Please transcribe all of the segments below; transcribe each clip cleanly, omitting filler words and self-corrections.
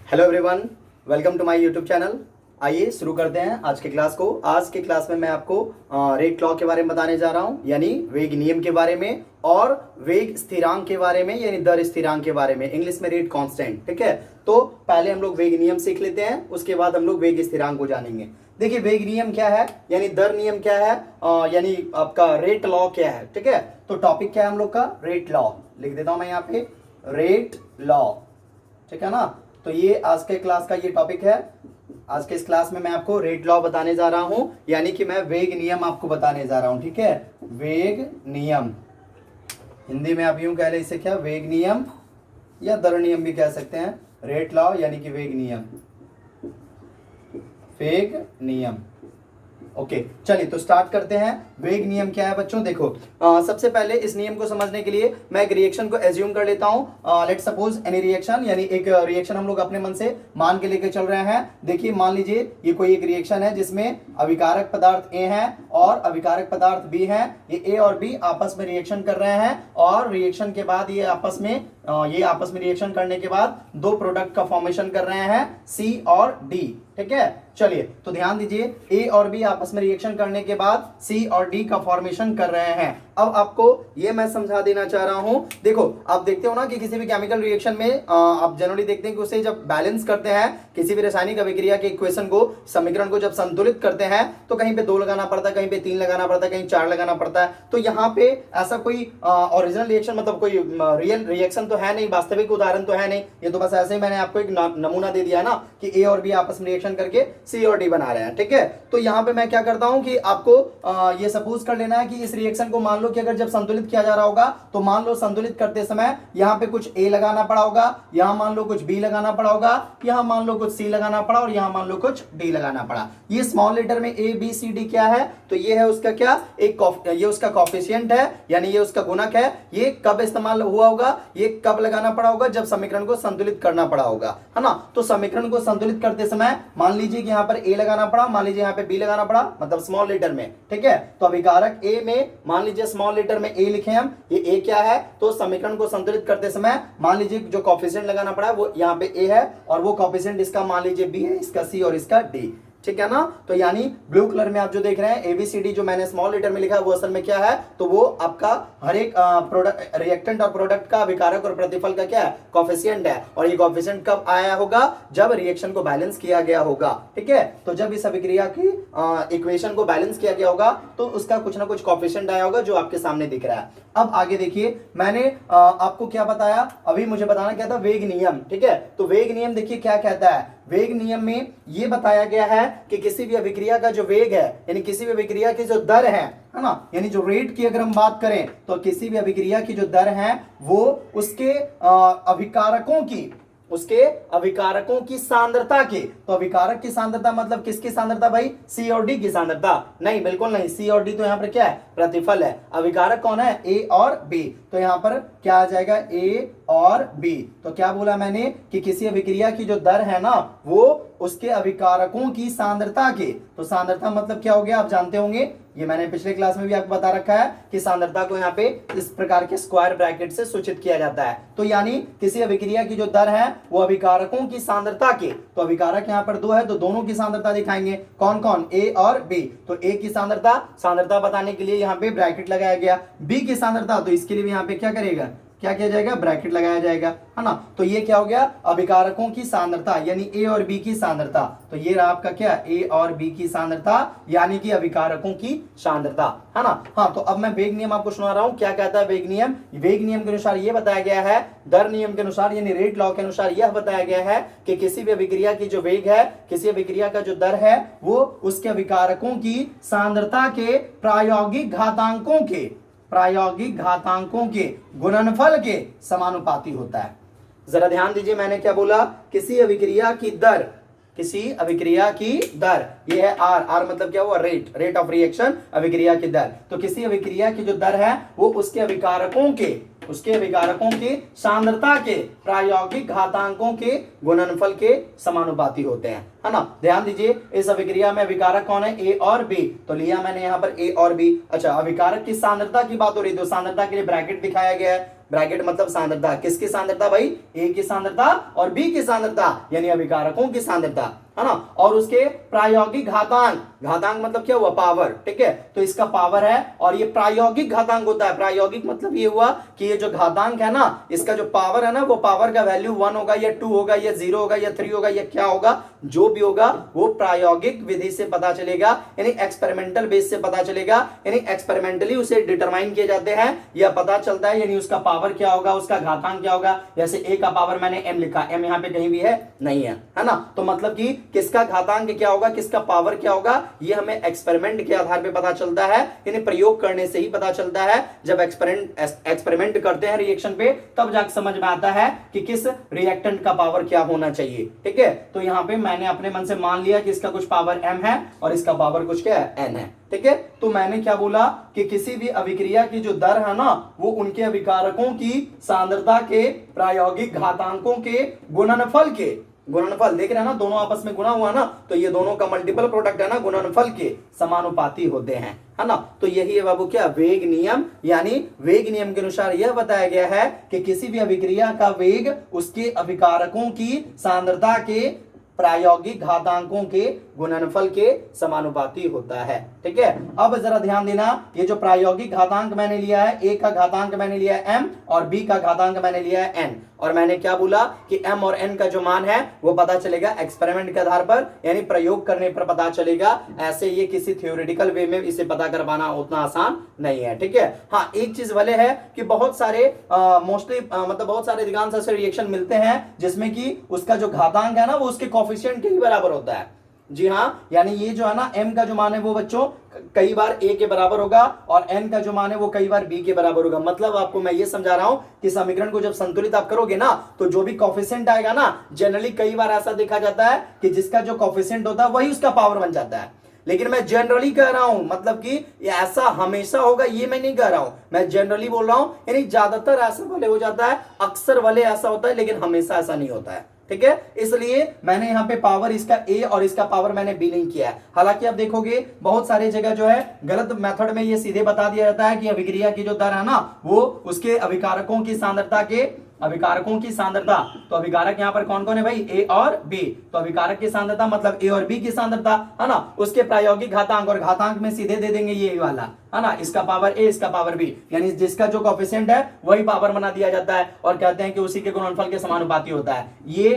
Hello everyone, welcome to my YouTube channel. आइए शुरू करते हैं आज के क्लास को। आज के क्लास में मैं आपको रेट लॉ के बारे में बताने जा रहा हूं, यानी वेग नियम के बारे में, और वेग स्थिरांक के बारे में, यानी दर स्थिरांक के बारे में, इंग्लिश में रेट कांस्टेंट। ठीक है, तो पहले हम लोग वेग नियम सीख लेते हैं, उसके बाद हम लोग वेग स्थिरांक को जानेंगे। देखिए, वेग नियम क्या है, यानी दर नियम क्या है, यानी आपका रेट लॉ क्या है। ठीक है, तो टॉपिक क्या है हम लोग का, रेट लॉ। लिख देता हूं मैं यहाँ पे, रेट लॉ। ठीक है ना, तो ये आज के क्लास का ये टॉपिक है। आज के इस क्लास में मैं आपको रेट लॉ बताने जा रहा हूं, यानी कि मैं वेग नियम आपको बताने जा रहा हूं। ठीक है, वेग नियम, हिंदी में आप यूं कह ले इसे, क्या, वेग नियम या दर नियम भी कह सकते हैं। रेट लॉ यानी कि वेग नियम, वेग नियम। ओके, चलिए तो स्टार्ट करते हैं। वेग नियम क्या है बच्चों, देखो सबसे पहले इस नियम को समझने के लिए मैं एक रिएक्शन को एज्यूम कर लेता हूं। लेट सपोज एनी रिएक्शन, यानी एक रिएक्शन हम लोग अपने मन से मान के लेके चल रहे हैं। देखिए, मान लीजिए ये कोई एक रिएक्शन है जिसमें अभिकारक पदार्थ ए है और अभिकारक पदार्थ बी है। ये ए और बी आपस में रिएक्शन कर रहे हैं, और रिएक्शन के बाद ये आपस में रिएक्शन करने के बाद दो प्रोडक्ट का फॉर्मेशन कर रहे हैं, सी और डी। ठीक है, चलिए तो ध्यान दीजिए, ए और बी आपस में रिएक्शन करने के बाद सी और डी का फॉर्मेशन कर रहे हैं। अब आपको ये मैं समझा देना चाह रहा हूं। देखो, आप देखते हो ना कि किसी भी केमिकल रिएक्शन में आप जनरली देखते हैं कि उसे जब बैलेंस करते हैं, किसी भी रासायनिक अभिक्रिया के इक्वेशन को, समीकरण को जब संतुलित करते हैं, तो कहीं पे 2 लगाना पड़ता है, कहीं पे 3 लगाना पड़ता है, कहीं 4 लगाना पड़ता है। तो यहाँ पे ऐसा कोई ओरिजिनल रिएक्शन, मतलब कोई रियल रिएक्शन तो है नहीं, वास्तविक उदाहरण तो है नहीं। ये तो बस ऐसे ही मैंने आपको एक नमूना दे दिया ना कि ए और बी आपस में रिएक्शन करके सी और डी बना रहे हैं। ठीक है, तो यहाँ पे मैं क्या करता हूं कि आपको ये सपोज कर लेना है कि इस रिएक्शन को मान लो कि अगर जब संतुलित किया जा रहा होगा, तो मान लो संतुलित करते समय यहाँ पे कुछ ए लगाना पड़ा होगा, यहाँ मान लो कुछ बी लगाना पड़ा होगा, यहाँ मान लो कुछ सी लगाना पड़ा, और यहाँ मान लो कुछ डी लगाना पड़ा। ये स्मॉल लेटर में ए बी सी डी क्या है, तो ये है उसका क्या, ये उसका कॉफिशिएंट है, यानी ये उसका गुणक है। ये कब इस्तेमाल हुआ होगा, ये कब लगाना पड़ा होगा, जब समीकरण को संतुलित करना पड़ा होगा, है ना। तो समीकरण को संतुलित करते समय मान लीजिए कि यहाँ पर ए लगाना पड़ा, मान लीजिए यहाँ पे बी लगाना पड़ा, मतलब स्मॉल लेटर में। ठीक है, तो अभिकारक ए में मान लीजिए स्मॉल लेटर में ए लिखे हम, ये ए क्या है, तो समीकरण को संतुलित करते समय मान लीजिए जो कोएफिशिएंट लगाना पड़ा है वो यहाँ पे ए है, और वो कोएफिशिएंट इसका मान लीजिए बी है, इसका सी और इसका डी। ठीक है ना, तो यानी ब्लू कलर में आप जो देख रहे हैं एबीसीडी, जो मैंने स्मॉल लेटर में लिखा है, वो असल में क्या है, तो वो आपका हर एक प्रोडक्ट, रिएक्टेंट और प्रोडक्ट का अभिकारक और प्रतिफल का क्या है, कोएफिशिएंट है। और ये कोएफिशिएंट कब आया होगा, जब रिएक्शन को बैलेंस किया गया होगा। ठीक है, तो जब इस अभिक्रिया की इक्वेशन को बैलेंस किया गया होगा, तो उसका कुछ ना कुछ कोएफिशिएंट आया होगा, जो आपके सामने दिख रहा है। अब आगे देखिए, मैंने आपको क्या बताया, अभी मुझे बताना क्या था, वेग नियम। ठीक है, तो वेग नियम देखिए क्या कहता है। वेग नियम में ये बताया गया है कि किसी भी अभिक्रिया का जो वेग है, यानी किसी भी अभिक्रिया की जो दर है ना, यानी जो रेट की अगर हम बात करें, तो किसी भी अभिक्रिया की जो दर है वो उसके अभिकारकों की सांद्रता के, तो अभिकारक की सांद्रता मतलब किसकी सांद्रता भाई, सी और डी की सांद्रता? नहीं, बिल्कुल नहीं, सी और डी तो यहाँ पर क्या है, प्रतिफल है। अभिकारक कौन है, ए और बी, तो यहाँ पर क्या आ जाएगा, ए और बी। तो क्या बोला मैंने कि किसी अभिक्रिया की जो दर है ना, वो उसके अभिकारकों की सांद्रता के, तो सांद्रता मतलब क्या हो गया, आप जानते होंगे, ये मैंने पिछले क्लास में भी आपको बता रखा है कि सांद्रता को यहाँ पे इस प्रकार के स्क्वायर ब्रैकेट से सूचित किया जाता है। तो यानी किसी अभिक्रिया की जो दर है वो अभिकारकों की सांद्रता के, तो अभिकारक यहाँ पर 2 है, तो दोनों की सांद्रता दिखाएंगे, कौन कौन, ए और बी। तो ए की सांद्रता बताने के लिए यहाँ पे ब्रैकेट लगाया गया, बी की सांद्रता, तो इसके लिए भी यहाँ पे क्या करेगा, क्या किया जाएगा, ब्रैकेट लगाया जाएगा, है ना। तो ये क्या हो गया, अभिकारकों की सांद्रता, यानी ए और बी की सांद्रता। तो ये रहा आपका क्या, ए और बी की सांद्रता, यानी कि अभिकारकों की सांद्रता, है ना। हाँ, तो अब मैं वेग नियम आपको सुना रहा हूं, क्या कहता है वेग नियम। वेग नियम के अनुसार ये बताया गया है, दर नियम के अनुसार, यानी रेट लॉ के अनुसार यह बताया गया है कि किसी भी अभिक्रिया की जो वेग है, किसी अभिक्रिया का जो दर है, वो उसके अभिकारकों की सांद्रता के प्रायोगिक घातांकों के गुणनफल के समानुपाती होता है। जरा ध्यान दीजिए, मैंने क्या बोला, किसी अभिक्रिया की दर, ये है आर मतलब क्या हुआ, रेट ऑफ रिएक्शन, अभिक्रिया की दर। तो किसी अभिक्रिया की जो दर है वो उसके अभिकारकों की सांद्रता के प्रायोगिक घातांकों के गुणनफल के समानुपाती होते हैं, है ना। ध्यान दीजिए, इस अभिक्रिया में अभिकारक कौन है, ए और बी, तो लिया मैंने यहाँ पर ए और बी। अच्छा, अभिकारक की सांद्रता की बात हो रही है, तो सांद्रता के लिए ब्रैकेट दिखाया गया है, ब्रैकेट मतलब सांद्रता, किसकी सांद्रता भाई, ए की सांद्रता और बी की सांद्रता यानी अभिकारकों की सांद्रता, है ना, और उसके प्रायोगिक घातांक, घातांक मतलब क्या हुआ, पावर, ठीक है, तो इसका पावर है और ये प्रायोगिक घातांक होता है। प्रायोगिक मतलब ये हुआ कि ये जो घातांक है ना, इसका जो पावर है ना, वो पावर का वैल्यू 1 होगा या 2 होगा या 0 होगा या 3 होगा या क्या होगा, जो भी होगा वो प्रायोगिक विधि से पता चलेगा, यानी एक्सपेरिमेंटल बेस से पता चलेगा, यानी एक्सपेरिमेंटली उसे डिटरमाइन किए जाते हैं या पता चलता है, यानी उसका पावर क्या होगा, उसका घातांक क्या होगा। जैसे ए का पावर मैंने m लिखा, m यहाँ पे कहीं भी है नहीं है ना, तो मतलब कि किसका घातांक क्या होगा, किसका पावर क्या होगा, ये हमें एक्सपेरिमेंट के आधार पे पता चलता है, यानी प्रयोग करने से ही पता चलता है। जब एक्सपेरिमेंट करते हैं रिएक्शन पे तब जाकर समझ में आता है कि किस रिएक्टेंट का पावर क्या होना चाहिए, ठीक है। तो यहाँ पे मैंने अपने मन से मान लिया कि इसका कुछ पावर m है और इसका पावर कुछ क्या है, n है, ठीक है। तो मैंने क्या बोला कि किसी भी अभिक्रिया की जो दर है ना, वो उनके अभिकारकों की सांद्रता के प्रायोगिक घातांकों के गुणनफल के, गुणनफल देख रहे हैं ना, दोनों आपस में गुणा हुआ ना, तो ये दोनों का मल्टीपल प्रोडक्ट है ना, गुणनफल के समानुपाती होते हैं, है ना। तो यही है बाबू क्या, वेग नियम, यानी वेग नियम के अनुसार यह बताया गया है कि किसी भी अभिक्रिया का वेग उसके अभिकारकों की सांद्रता के प्रायोगिक घातांकों के गुणनफल के समानुपाती होता है, ठीक है। अब जरा ध्यान देना, ये जो प्रायोगिक घातांक मैंने लिया है, ए का घातांक मैंने लिया है m और बी का घातांक मैंने लिया है n, और मैंने क्या बोला कि m और n का जो मान है वो पता चलेगा एक्सपेरिमेंट के आधार पर, यानी प्रयोग करने पर पता चलेगा। ऐसे ये किसी थ्योरेटिकल वे में इसे पता कर पाना उतना आसान नहीं है, ठीक है। हाँ, एक चीज भले है कि बहुत सारे मोस्टली मतलब बहुत सारे अधिकांश ऐसे रिएक्शन मिलते हैं जिसमें कि उसका जो घातांक है ना, वो उसके कोफिशिएंट के ही बराबर होता है। जी हाँ, यानी ये जो है ना, m का जो मान है वो बच्चों कई बार a के बराबर होगा और n का जो मान है वो कई बार b के बराबर होगा। मतलब आपको मैं ये समझा रहा हूं कि समीकरण को जब संतुलित आप करोगे ना, तो जो भी कोफिशिएंट आएगा ना, जनरली कई बार ऐसा देखा जाता है कि जिसका जो कोफिशिएंट होता है वही उसका पावर बन जाता है। लेकिन मैं जनरली कह रहा हूं, मतलब कि ऐसा हमेशा होगा ये मैं नहीं कह रहा हूं, मैं जनरली बोल रहा हूं, यानी ज्यादातर ऐसा वाले हो जाता है, अक्सर वाले ऐसा होता है, लेकिन हमेशा ऐसा नहीं होता है, ठीक है। इसलिए मैंने यहाँ पे पावर इसका a और इसका पावर मैंने b नहीं किया है। हालांकि आप देखोगे बहुत सारी जगह जो है गलत मेथड में ये सीधे बता दिया जाता है कि अभिक्रिया की जो दर है ना, वो उसके अभिकारकों की सांद्रता के, अभिकारकों की सांद्रता, तो अभिकारक यहाँ पर कौन कौन है भाई, a और b, तो अभिकारक की सांद्रता मतलब a और b की सांद्रता, है ना, उसके प्रायोगिक घातांक, और घातांक में सीधे दे देंगे ये वाला, है ना, इसका पावर a इसका पावर b, यानी जिसका जो कोफिशिएंट है वही पावर बना दिया जाता है और कहते हैं कि उसी के गुणनफल के समानुपाती होता है। ये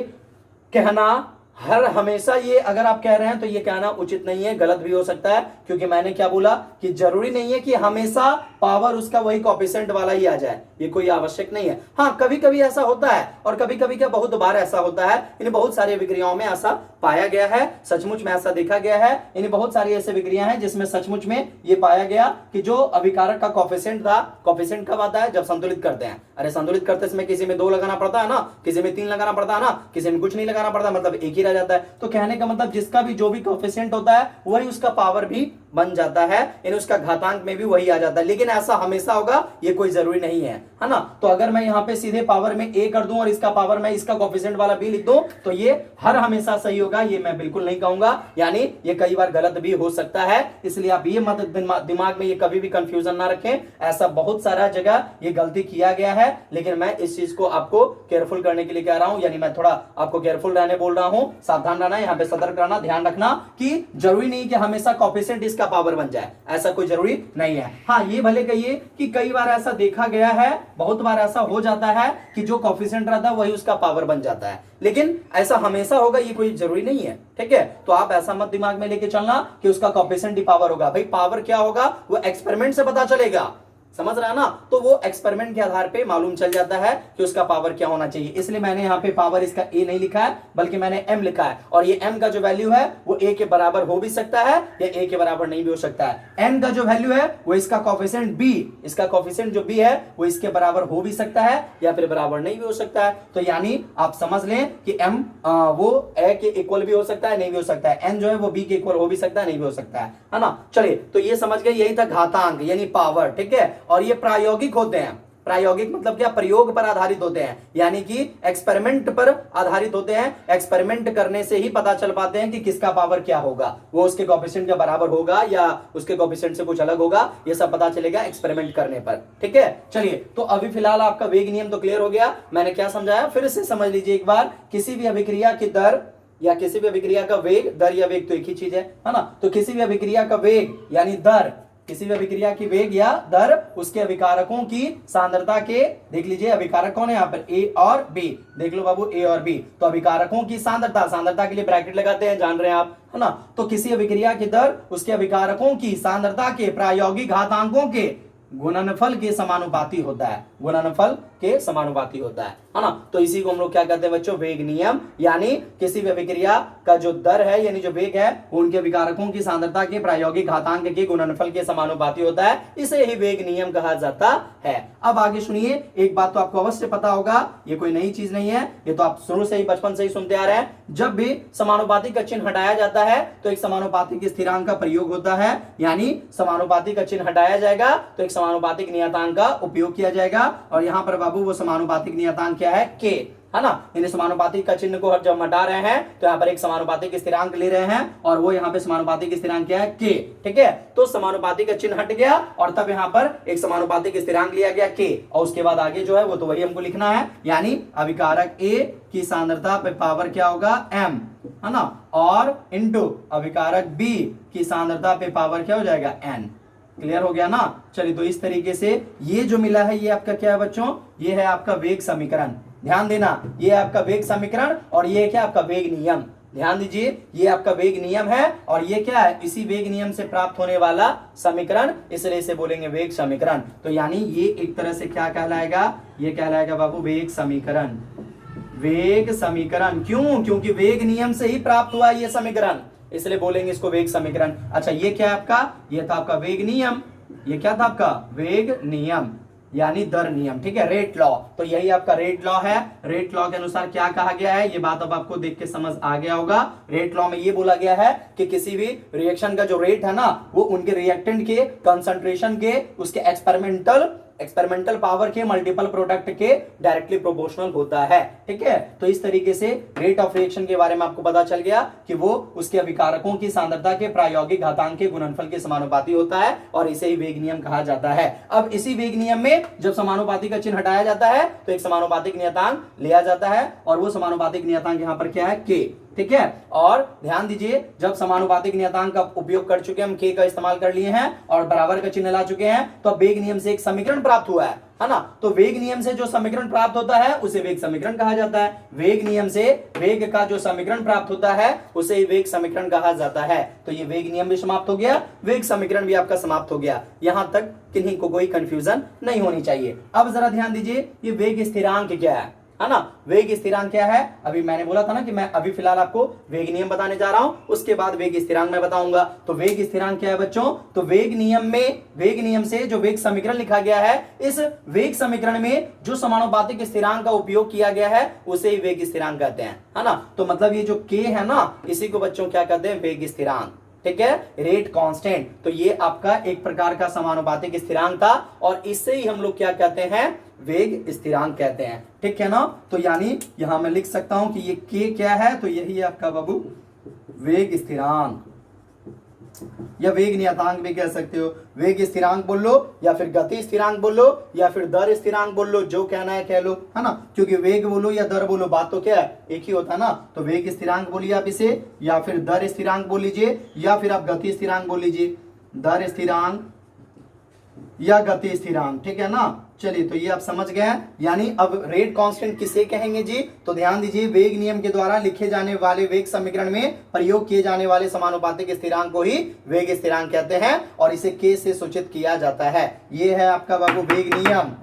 कहना हर हमेशा, ये अगर आप कह रहे हैं तो ये कहना उचित नहीं है, गलत भी हो सकता है, क्योंकि मैंने क्या बोला कि जरूरी नहीं है कि हमेशा पावर उसका वही कोफिशिएंट वाला ही आ जाए, ये कोई आवश्यक नहीं है। हाँ, कभी कभी ऐसा होता है और कभी कभी क्या बहुत बार ऐसा होता है, यानी बहुत सारी विक्रियाओं में ऐसा पाया गया है, सचमुच में ऐसा देखा गया है, यानी बहुत सारी ऐसी विक्रियां हैं जिसमें सचमुच में ये पाया गया कि जो अभिकारक का कोफिशिएंट था, कोफिशिएंट कब आता है, जब संतुलित करते हैं। अरे संतुलित करते समय किसी में 2 लगाना पड़ता है ना, किसी में 3 लगाना पड़ता है ना, किसी में कुछ नहीं लगाना पड़ता, मतलब एक ही रह जाता है। तो कहने का मतलब जिसका भी जो भी कोफिशिएंट होता है वही उसका पावर भी बन जाता है, यानी उसका घातांक में भी वही आ जाता है। लेकिन ऐसा हमेशा होगा ये कोई जरूरी नहीं है ना। तो अगर मैं यहाँ पे सीधे पावर में a कर दूं और इसका पावर में इसका कोफिशिएंट वाला b लिख दूं, तो ये हर हमेशा सही होगा, ये मैं बिल्कुल नहीं कहूंगा, यानी ये कई बार गलत भी हो सकता है। इसलिए आप ये मत दिमाग में ये कभी भी कंफ्यूजन ना रखें, ऐसा बहुत सारा जगह ये गलती किया गया है, लेकिन मैं इस चीज को आपको केयरफुल करने के लिए कह रहा हूं, यानी मैं थोड़ा आपको केयरफुल रहने बोल रहा हूं, सावधान रहना, यहाँ पे सतर्क रहना, ध्यान रखना कि जरूरी नहीं कि हमेशा कोफिशिएंट इसका पावर बन जाए, ऐसा कोई जरूरी नहीं है। हाँ, ये भले कहिए कि कई बार ऐसा देखा गया है, बहुत बार ऐसा हो जाता है कि जो कोफिशिएंट रहता है वही उसका पावर बन जाता है, लेकिन ऐसा हमेशा होगा ये कोई जरूरी नहीं है, ठीक है। तो आप ऐसा मत दिमाग में लेके चलना कि उसका कोफिशिएंट ही पावर होगा। भाई पावर क्या होगा वो एक्सपेरिमेंट से पता चलेगा, समझ रहा है ना, तो वो एक्सपेरिमेंट के आधार पे मालूम चल जाता है कि उसका पावर क्या होना चाहिए। इसलिए मैंने यहाँ पे पावर इसका a नहीं लिखा है, बल्कि मैंने m लिखा है, और ये m का जो वैल्यू है वो a के बराबर हो भी सकता है या a के बराबर नहीं भी हो सकता है। n का जो वैल्यू है वो इसका कोफिशिएंट b, इसका कोफिशिएंट जो b है वो इसके बराबर हो भी सकता है या फिर बराबर नहीं भी हो सकता है। तो यानी आप समझ लें कि m वो a के इक्वल भी हो सकता है, नहीं भी हो सकता है, n जो है वो b के इक्वल हो भी सकता है, नहीं भी हो सकता है ना। चलिए, तो ये समझ गए, यही था घातांक यानी पावर, ठीक है। और ये प्रायोगिक होते हैं, प्रायोगिक मतलब क्या, प्रयोग पर आधारित होते हैं, यानी कि एक्सपेरिमेंट पर आधारित होते हैं। एक्सपेरिमेंट करने से ही पता चल पाते हैं कि किसका पावर क्या होगा, वो उसके कोएफिशिएंट के बराबर होगा या उसके कोएफिशिएंट से कुछ अलग होगा, ये सब पता चलेगा एक्सपेरिमेंट करने पर। ठीक है, चलिए तो अभी फिलहाल आपका वेग नियम तो क्लियर हो गया। मैंने क्या समझाया फिर से समझ लीजिए एक बार। किसी भी अभिक्रिया की दर या किसी भी अभिक्रिया का वेग, दर या वेग तो एक ही चीज है ना, तो किसी भी अभिक्रिया का वेग यानी दर, किसी भी अभिक्रिया की वेग या दर उसके अभिकारकों की सांद्रता के, देख लीजिए अभिकारक कौन है यहाँ पर, ए और बी, देख लो बाबू ए और बी, तो अभिकारकों की सांद्रता, सांद्रता के लिए ब्रैकेट लगाते हैं, जान रहे हैं आप, है ना। तो किसी अभिक्रिया की दर उसके अभिकारकों की सांद्रता के प्रायोगिक घातांकों के गुणनफल के समानुपाती होता है, गुणनफल के समानुपाती होता है ना। तो इसी को हम लोग क्या कहते हैं बच्चों, वेग नियम। यानी किसी भी अभिक्रिया का जो दर है यानी जो वेग है वो उनके विकारकों की सांद्रता के प्रायोगिक घातांक के गुणनफल के समानुपाती होता है, इसे ही वेग नियम कहा जाता है। अब आगे सुनिए, एक बात तो आपको अवश्य पता होगा, ये कोई नई चीज नहीं है, ये तो आप शुरू से ही बचपन से ही सुनते आ रहे हैं, जब भी समानुपाती का चिन्ह हटाया जाता है तो एक समानुपातिक स्थिरांक का प्रयोग होता है, यानी समानुपाती का चिन्ह हटाया जाएगा तो एक समानुपातिक नियतांक का उपयोग किया जाएगा। और यहां पर बाबू वो समानुपातिक नियतांक क्या है, के, है ना। इन समानुपातिक का चिन्ह को जब हटा रहे हैं तो यहाँ पर एक समानुपातिक स्थिरांक ले रहे हैं और वो यहाँ पे समानुपातिक स्थिरांक क्या है, के। ठीक है, तो समानुपातिक का चिन्ह हट गया और तब यहाँ पर एक समानुपातिक स्थिरांक लिया गया के, और उसके बाद आगे जो है वो तो वही हमको लिखना है, यानी अभिकारक ए की सांद्रता पे पावर क्या होगा, एम, है ना, और इनटू अभिकारक बी की सांद्रता पे पावर क्या हो जाएगा, एन। क्लियर हो गया ना। चलिए तो इस तरीके से ये जो मिला है ये आपका क्या है बच्चों, ये है आपका वेग समीकरण। ध्यान देना, ये आपका वेग समीकरण और ये क्या आपका वेग नियम। ध्यान दीजिए, ये आपका वेग नियम है और ये क्या है, इसी वेग नियम से प्राप्त होने वाला समीकरण, इसलिए इसे बोलेंगे वेग समीकरण। तो यानी ये एक तरह से क्या कहलाएगा, ये कहलाएगा बाबू वेग समीकरण। वेग समीकरण क्यों, क्योंकि वेग नियम से ही प्राप्त हुआ ये समीकरण, इसलिए बोलेंगे इसको वेग समीकरण। अच्छा ये क्या है आपका, ये था आपका वेग नियम, ये क्या था आपका वेग नियम यानी दर नियम। ठीक है, रेट लॉ, तो यही आपका रेट लॉ है। रेट लॉ के अनुसार क्या कहा गया है, ये बात अब आपको देख के समझ आ गया होगा। रेट लॉ में ये बोला गया है कि किसी भी रिएक्शन का जो रेट है ना वो उनके रिएक्टेंट के कंसंट्रेशन के, उसके एक्सपेरिमेंटल पावर के मल्टीपल प्रोडक्ट के डायरेक्टली प्रोपोर्शनल होता है। ठीक है, तो इस तरीके से रेट ऑफ रिएक्शन के बारे में आपको पता चल गया कि वो उसके अभिकारकों की सांद्रता के प्रायोगिक घातांक के गुणनफल के समानुपाती होता है और इसे ही वेग नियम कहा जाता है। अब इसी वेग नियम में जब समानुपाती का चिन्ह हटाया जाता है तो एक समानुपातिक नियतांक लिया जाता है और वो समानुपातिक नियतांक यहां पर क्या है, के। ठीक है, और ध्यान दीजिए जब समानुपातिक नियतांक का उपयोग कर चुके हम, के का इस्तेमाल कर लिए हैं और बराबर का चिन्ह ला चुके हैं, तो अब वेग नियम से एक समीकरण प्राप्त हुआ है ना। तो वेग नियम से जो समीकरण प्राप्त होता है उसे वेग समीकरण कहा जाता है। वेग नियम से वेग का जो समीकरण प्राप्त होता है उसे ही वेग समीकरण कहा जाता है। तो ये वेग नियम भी समाप्त हो गया, वेग समीकरण भी आपका समाप्त हो गया। यहां तक किन्हीं को कोई कंफ्यूजन नहीं होनी चाहिए। अब जरा ध्यान दीजिए, ये वेग स्थिरांक क्या है ना। वेग स्थिरांक क्या है, अभी मैंने बोला था ना कि मैं अभी फिलहाल आपको वेग नियम बताने जा रहा हूं, उसके बाद वेग स्थिरांक मैं बताऊंगा। तो वेग स्थिरांक क्या है बच्चों, तो वेग नियम से जो वेग समीकरण लिखा गया है, इस वेग समीकरण में जो समानुपातिक स्थिरांक का उपयोग किया गया है उसे ही वेग स्थिरांक कहते हैं, है ना। तो मतलब ये जो के है ना, इसी को बच्चों क्या कहते हैं, वेग स्थिरांक। ठीक है, रेट कांस्टेंट। तो ये आपका एक प्रकार का समानुपातिक स्थिरांक था और इससे ही हम लोग क्या कहते हैं, वेग स्थिरांक कहते हैं। ठीक है ना। तो यानी यहां मैं लिख सकता हूं कि ये के क्या है, तो यही आपका बाबू वेग स्थिरांक या वेग नियतांक भी कह सकते हो। वेग स्थिरांक बोल लो या फिर गति स्थिरांक बोल लो या फिर दर स्थिरांक बोल लो, जो कहना है कह लो, है ना। क्योंकि वेग बोलो या दर बोलो, बात तो क्या है, एक ही होता है ना। तो वेग स्थिरांक बोलिए आप इसे, या फिर दर स्थिरांक बोल लीजिए, या फिर आप गति स्थिरांक बोल लीजिए, दर स्थिरांक या गति स्थिरांक। ठीक है ना। चलिए तो ये आप समझ गए हैं। यानी अब रेट कांस्टेंट किसे कहेंगे जी, तो ध्यान दीजिए, वेग नियम के द्वारा लिखे जाने वाले वेग समीकरण में प्रयोग किए जाने वाले समानुपातिक स्थिरांक को ही वेग स्थिरांक कहते हैं और इसे के से सूचित किया जाता है। ये है आपका बाबू वेग नियम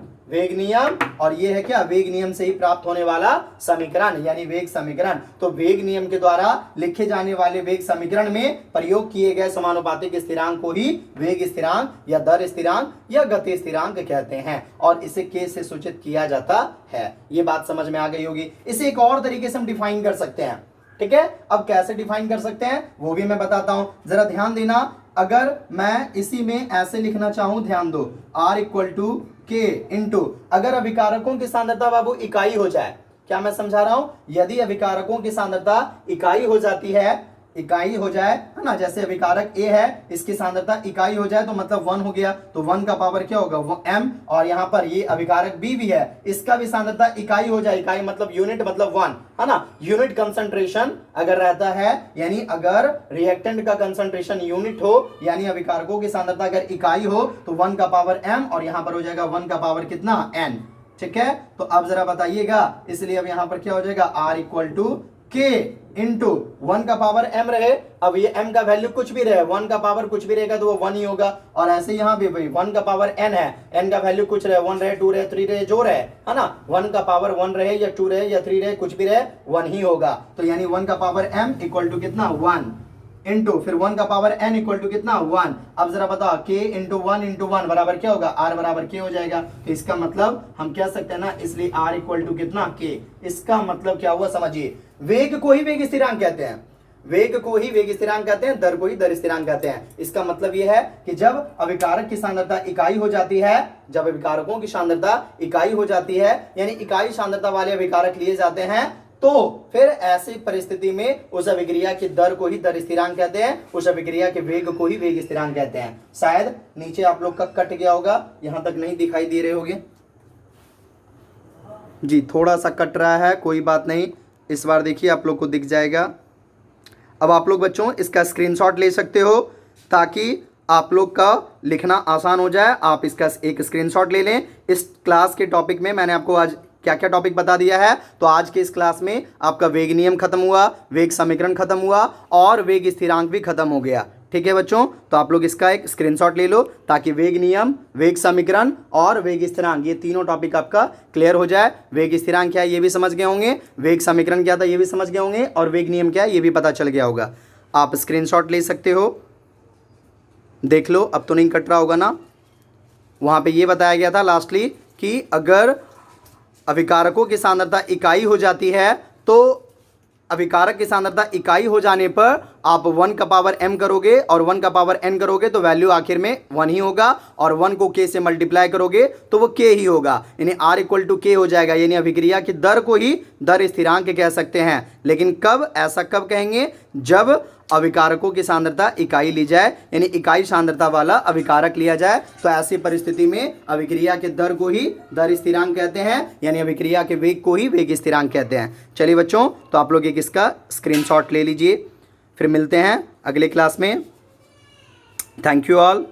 और ये है क्या, वेग नियम से ही प्राप्त होने वाला समीकरण यानी वेग समीकरण। तो वेग नियम के द्वारा लिखे जाने वाले वेग समीकरण में प्रयोग किए गए समानुपातिक स्थिरांक को ही वेग स्थिरांक या दर स्थिरांक या गति स्थिरांक कहते हैं और इसे के से सूचित किया जाता है। ये बात समझ में आ गई होगी। इसे एक और तरीके से हम डिफाइन कर सकते हैं। ठीक है, अब कैसे डिफाइन कर सकते हैं वो भी मैं बताता हूं, जरा ध्यान देना। अगर मैं इसी में ऐसे लिखना चाहूं, ध्यान दो, R इक्वल टू के इंटू, अगर अभिकारकों की सांद्रता बाबू इकाई हो जाए, क्या मैं समझा रहा हूं, यदि अभिकारकों की सांद्रता इकाई हो जाती है, इकाई हो जाए, है ना, जैसे अभिकारक A है, इसकी सांद्रता इकाई हो जाए तो मतलब 1 हो गया, तो 1 का पावर क्या होगा, वो m, और यहाँ पर ये अभिकारक B भी है, इसका भी सांद्रता इकाई हो जाए, इकाई मतलब यूनिट मतलब 1, है ना, यूनिट कंसंट्रेशन अगर रहता है, यानी अगर रिएक्टेंट का कंसंट्रेशन यूनिट हो, यानी अभिकारकों की सांद्रता अगर इकाई हो तो 1 का पावर m, और यहाँ पर हो जाएगा 1 का पावर कितना, n। ठीक है, तो अब जरा बताइएगा, इसलिए अब यहाँ पर क्या हो जाएगा, R इक्वल टू के इंटू 1 का पावर m रहे, अब ये m का वैल्यू कुछ भी रहे, 1 का पावर कुछ भी रहेगा तो वो 1 ही होगा, और ऐसे यहाँ भी भाई 1 का पावर n है, n का वैल्यू कुछ रहे, 1 रहे, 2 रहे, 3 रहे, जो रहे, है ना, 1 का पावर 1 रहे या 2 रहे या 3 रहे, कुछ भी रहे 1 ही होगा, तो यानी 1 का पावर m इक्वल टू कितना, 1 इंटू फिर 1 का पावर n इक्वल टू कितना, 1। अब जरा बताओ k इंटू 1 बराबर क्या होगा, r बराबर k हो जाएगा, तो इसका मतलब हम कह सकते हैं ना, इसलिए r इक्वल टू कितना, k। इसका मतलब क्या हुआ समझिए, वेग को ही वेग स्थिरांक कहते हैं, वेग को ही वेग स्थिरांक कहते हैं, दर को ही दर स्थिरांक कहते हैं। इसका मतलब यह है कि जब अभिकारक की सांद्रता इकाई हो जाती है, जब अभिकारकों की सांद्रता इकाई हो जाती है, यानी इकाई सांद्रता वाले अभिकारक लिए जाते हैं, तो फिर ऐसी परिस्थिति में उस अभिक्रिया की दर को ही दर स्थिरांक कहते हैं, उस अभिक्रिया के वेग को ही वेग स्थिरांक कहते हैं। शायद नीचे आप लोग का कट गया होगा, यहां तक नहीं दिखाई दे रहे होंगे जी, थोड़ा सा कट रहा है, कोई बात नहीं, इस बार देखिए आप लोग को दिख जाएगा। अब आप लोग बच्चों इसका स्क्रीनशॉट ले सकते हो ताकि आप लोग का लिखना आसान हो जाए। आप इसका एक स्क्रीनशॉट ले लें। इस क्लास के टॉपिक में मैंने आपको आज क्या क्या टॉपिक बता दिया है, तो आज के इस क्लास में आपका वेग नियम खत्म हुआ, वेग समीकरण खत्म हुआ और वेग स्थिरांक भी खत्म हो गया। ठीक है बच्चों, तो आप लोग इसका एक स्क्रीनशॉट ले लो ताकि वेग नियम, वेग समीकरण और वेग स्थिरांक, ये तीनों टॉपिक आपका क्लियर हो जाए। वेग स्थिरांक क्या है ये भी समझ गए होंगे, वेग समीकरण क्या था ये भी समझ गए होंगे, और वेग नियम क्या है ये भी पता चल गया होगा। आप स्क्रीनशॉट ले सकते हो, देख लो, अब तो नहीं कट रहा होगा ना। वहाँ पे ये बताया गया था लास्टली कि अगर अभिकारकों की सांद्रता इकाई हो जाती है तो अभिकारक की सांद्रता इकाई हो जाने पर आप 1 का पावर m करोगे और 1 का पावर n करोगे तो वैल्यू आखिर में 1 ही होगा, और 1 को k से मल्टीप्लाई करोगे तो वो k ही होगा, यानी r इक्वल टू k हो जाएगा। यानी अभिक्रिया की दर को ही दर स्थिरांक कह सकते हैं। लेकिन कब, ऐसा कब कहेंगे, जब अभिकारकों की सांद्रता इकाई ली जाए, यानी इकाई सांद्रता वाला अभिकारक लिया जाए, तो ऐसी परिस्थिति में अभिक्रिया के दर को ही दर स्थिरांक कहते हैं, यानी अभिक्रिया के वेग को ही वेग स्थिरांक कहते हैं। चलिए बच्चों, तो आप लोग एक इसका स्क्रीनशॉट ले लीजिए, फिर मिलते हैं अगले क्लास में। Thank you all.